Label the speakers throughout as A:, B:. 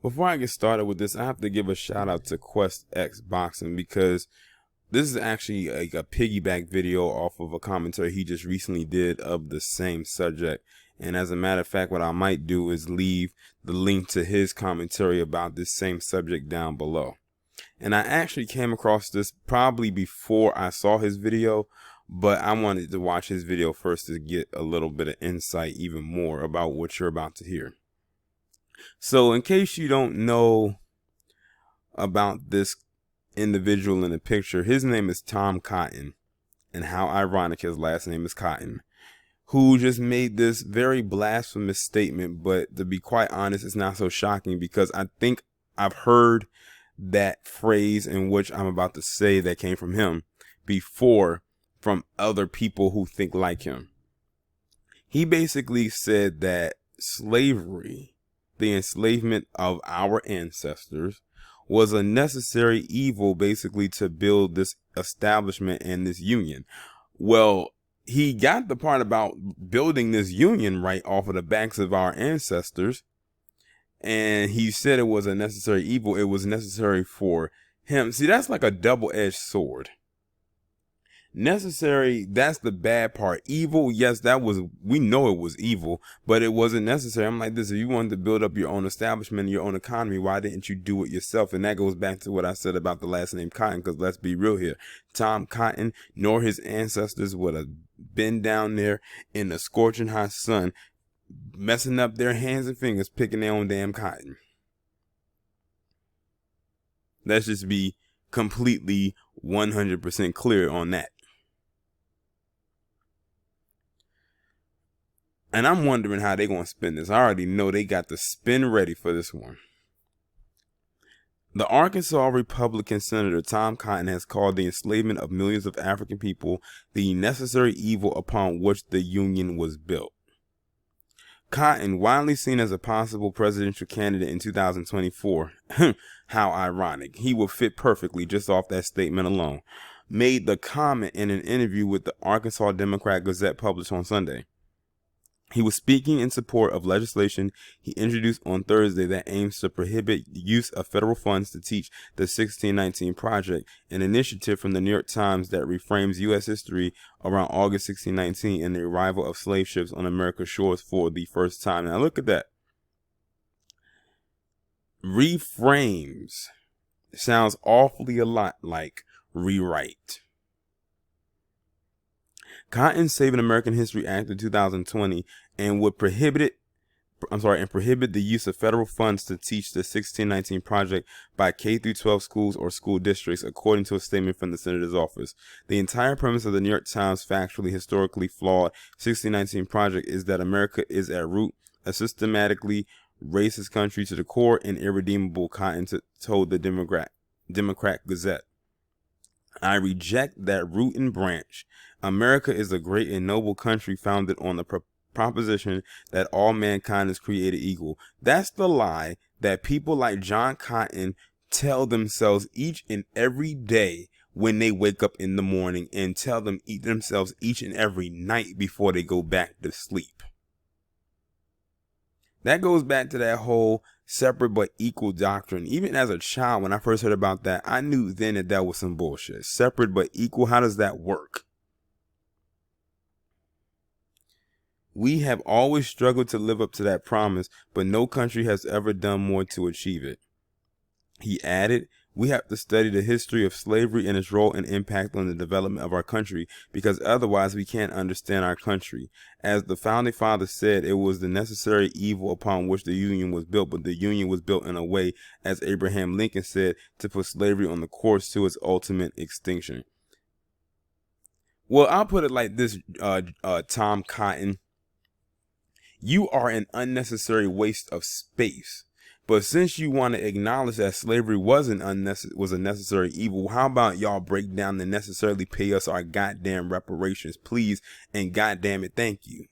A: Before I get started with this, I have to give a shout out to Quest X Boxing because this is actually a piggyback video off of a commentary he just recently did of the same subject. And as a matter of fact, what I might do is leave the link to his commentary about this same subject down below. And I actually came across this probably before I saw his video, but I wanted to watch his video first to get a little bit of insight even more about what you're about to hear. So in case you don't know about this individual in the picture, his name is Tom Cotton, and how ironic his last name is Cotton, who just made this very blasphemous statement. But to be quite honest, it's not so shocking because I think I've heard that phrase in which I'm about to say that came from him before from other people who think like him. He basically said that slavery, the enslavement of our ancestors, was a necessary evil basically to build this establishment and this union. Well, he got the part about building this union right off of the backs of our ancestors, and he said it was a necessary evil. It was necessary for him. See, that's like a double-edged sword. Necessary, that's the bad part. Evil, yes, we know it was evil, but it wasn't necessary. I'm like this, if you wanted to build up your own establishment and your own economy, why didn't you do it yourself? And that goes back to what I said about the last name Cotton, because let's be real here. Tom Cotton nor his ancestors would have been down there in the scorching hot sun, messing up their hands and fingers, picking their own damn cotton. Let's just be completely 100% clear on that. And I'm wondering how they're going to spin this. I already know they got the spin ready for this one. The Arkansas Republican Senator Tom Cotton has called the enslavement of millions of African people the necessary evil upon which the Union was built. Cotton, widely seen as a possible presidential candidate in 2024, how ironic, he will fit perfectly just off that statement alone, made the comment in an interview with the Arkansas Democrat-Gazette published on Sunday. He was speaking in support of legislation he introduced on Thursday that aims to prohibit the use of federal funds to teach the 1619 Project, an initiative from the New York Times that reframes U.S. history around August 1619 and the arrival of slave ships on America's shores for the first time. Now look at that. Reframes sounds awfully a lot like rewrite. Cotton Saving American History Act of 2020 and would prohibit the use of federal funds to teach the 1619 Project by K-12 schools or school districts, according to a statement from the senator's office. The entire premise of the New York Times factually, historically flawed 1619 Project is that America is at root a systematically racist country to the core and irredeemable, Cotton told the Democrat Gazette. I reject that root and branch. America is a great and noble country founded on the proposition that all mankind is created equal. That's the lie that people like John Cotton tell themselves each and every day when they wake up in the morning, and tell themselves each and every night before they go back to sleep. That goes back to that whole separate but equal doctrine. Even as a child, when I first heard about that, I knew then that that was some bullshit. Separate but equal, how does that work? We have always struggled to live up to that promise, but no country has ever done more to achieve it. He added, we have to study the history of slavery and its role and impact on the development of our country, because otherwise we can't understand our country. As the founding fathers said, it was the necessary evil upon which the Union was built, but the Union was built in a way, as Abraham Lincoln said, to put slavery on the course to its ultimate extinction. Well, I'll put it like this, Tom Cotton. You are an unnecessary waste of space. But since you want to acknowledge that slavery was a necessary evil, how about y'all break down and necessarily pay us our goddamn reparations, please, and goddamn it, thank you.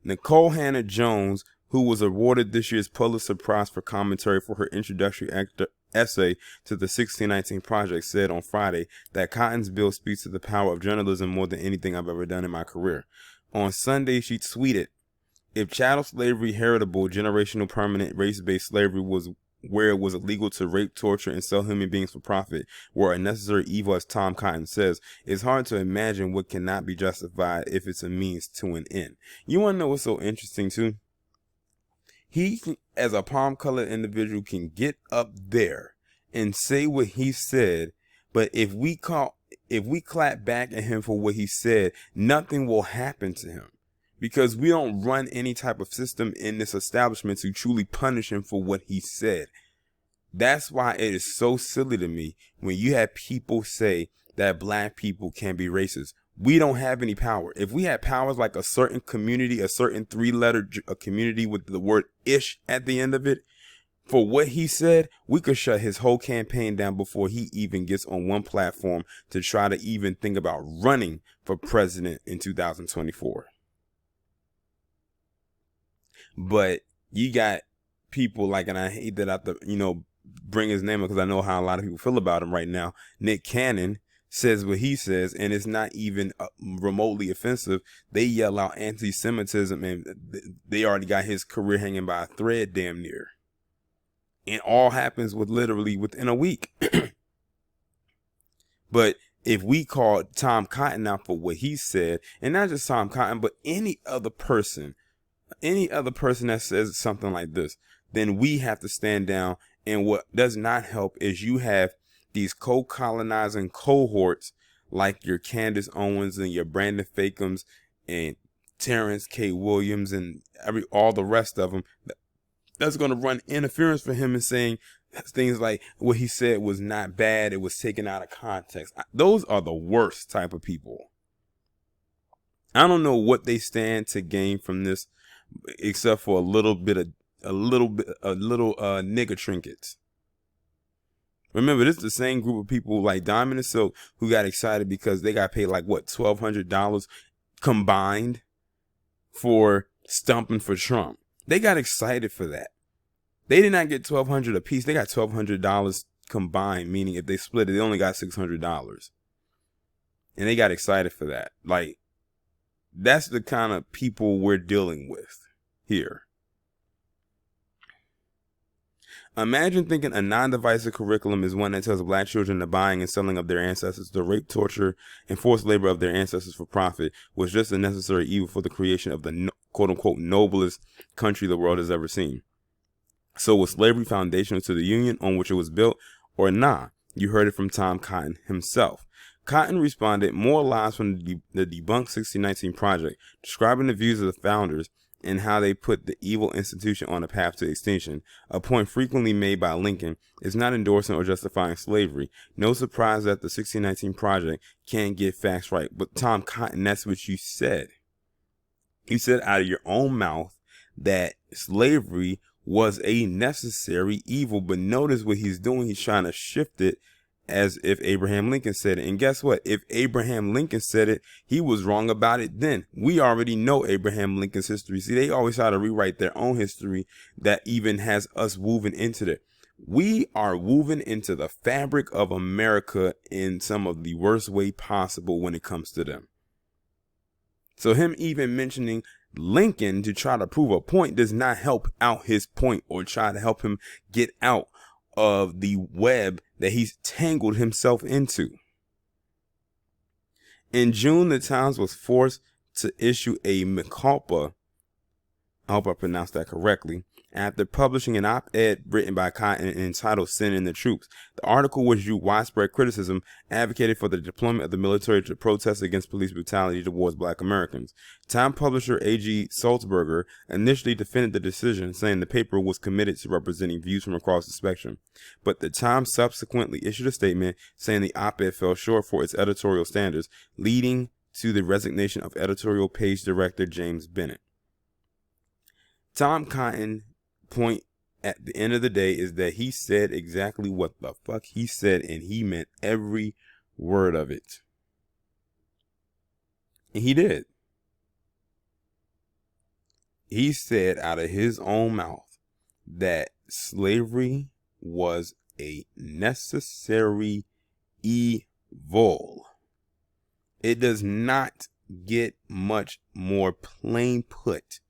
A: Nikole Hannah-Jones, who was awarded this year's Pulitzer Prize for commentary for her introductory essay to the 1619 Project, said on Friday that Cotton's bill speaks to the power of journalism more than anything I've ever done in my career. On Sunday, she tweeted, If chattel slavery, heritable, generational, permanent, race-based slavery was where it was illegal to rape, torture, and sell human beings for profit, were a necessary evil, as Tom Cotton says, it's hard to imagine what cannot be justified if it's a means to an end. You want to know what's so interesting too? He, as a palm-colored individual, can get up there and say what he said, but if we clap back at him for what he said, nothing will happen to him. Because we don't run any type of system in this establishment to truly punish him for what he said. That's why it is so silly to me when you have people say that black people can be racist. We don't have any power. If we had powers like a certain community, a certain three-letter community with the word ish at the end of it, for what he said, we could shut his whole campaign down before he even gets on one platform to try to even think about running for president in 2024. But you got people like, and I hate that I have to, bring his name up because I know how a lot of people feel about him right now. Nick Cannon says what he says, and it's not even remotely offensive. They yell out anti-Semitism, and they already got his career hanging by a thread damn near. And all happens literally within a week. But if we call Tom Cotton out for what he said, and not just Tom Cotton, but any other person that says something like this, then we have to stand down. And what does not help is you have these co-colonizing cohorts like your Candace Owens and your Brandon Fakums and Terrence K. Williams and all the rest of them that's going to run interference for him and saying things like what he said was not bad, it was taken out of context. Those are the worst type of people. I don't know what they stand to gain from this, except for a little nigger trinkets. Remember, this is the same group of people like Diamond and Silk who got excited because they got paid like what, $1,200 combined for stumping for Trump. They got excited for that. They did not get $1,200 a piece. They got $1,200 combined, meaning if they split it, they only got $600. And they got excited for that. Like, that's the kind of people we're dealing with here. Imagine thinking a non-divisive curriculum is one that tells black children the buying and selling of their ancestors, the rape, torture, and forced labor of their ancestors for profit was just a necessary evil for the creation of the quote-unquote noblest country the world has ever seen. So was slavery foundational to the Union on which it was built, or nah? You heard it from Tom Cotton himself. Cotton responded, more lies from the Debunked 1619 Project, describing the views of the founders and how they put the evil institution on a path to extinction. A point frequently made by Lincoln is not endorsing or justifying slavery. No surprise that the 1619 Project can't get facts right. But Tom Cotton, that's what you said. You said out of your own mouth that slavery was a necessary evil. But notice what he's doing. He's trying to shift it as if Abraham Lincoln said it. And guess what? If Abraham Lincoln said it, he was wrong about it then. We already know Abraham Lincoln's history. See, they always try to rewrite their own history that even has us woven into it. We are woven into the fabric of America in some of the worst way possible when it comes to them. So him even mentioning Lincoln to try to prove a point does not help out his point or try to help him get out of the web that he's tangled himself into. In June, the Times was forced to issue a mea culpa, I hope I pronounced that correctly, after publishing an op-ed written by Cotton entitled "Send in the Troops." The article, which drew widespread criticism, advocated for the deployment of the military to protest against police brutality towards black Americans. Time publisher A.G. Sulzberger initially defended the decision, saying the paper was committed to representing views from across the spectrum. But the Times subsequently issued a statement saying the op-ed fell short for its editorial standards, leading to the resignation of editorial page director James Bennett. Tom Cotton point at the end of the day is that he said exactly what the fuck he said, and he meant every word of it. And he did. He said out of his own mouth that slavery was a necessary evil. It does not get much more plain put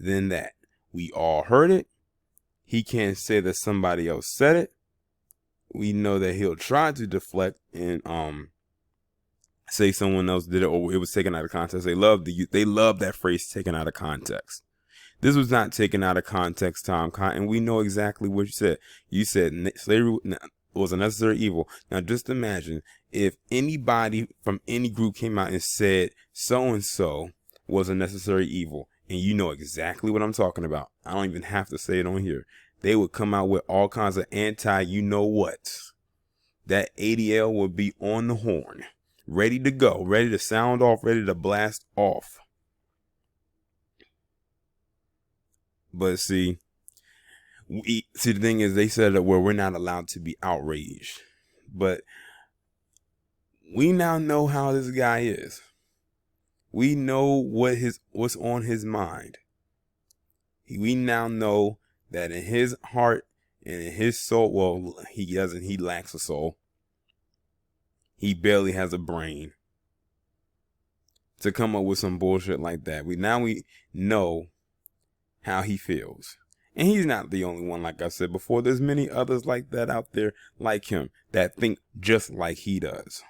A: than that. We all heard it. He can't say that somebody else said it. We know that he'll try to deflect and say someone else did it or it was taken out of context. They love that phrase taken out of context. This was not taken out of context, Tom Cotton. We know exactly what you said. You said slavery was a necessary evil. Now just imagine if anybody from any group came out and said so-and-so was a necessary evil, and you know exactly what I'm talking about. I don't even have to say it on here. They would come out with all kinds of you-know-what. That ADL would be on the horn, ready to go, ready to sound off, ready to blast off. But see, the thing is, they said that we're not allowed to be outraged. But we now know how this guy is. We know what's on his mind. We now know that in his heart and in his soul, well, he lacks a soul. He barely has a brain to come up with some bullshit like that. We know how he feels. And he's not the only one, like I said before. There's many others like that out there, like him, that think just like he does.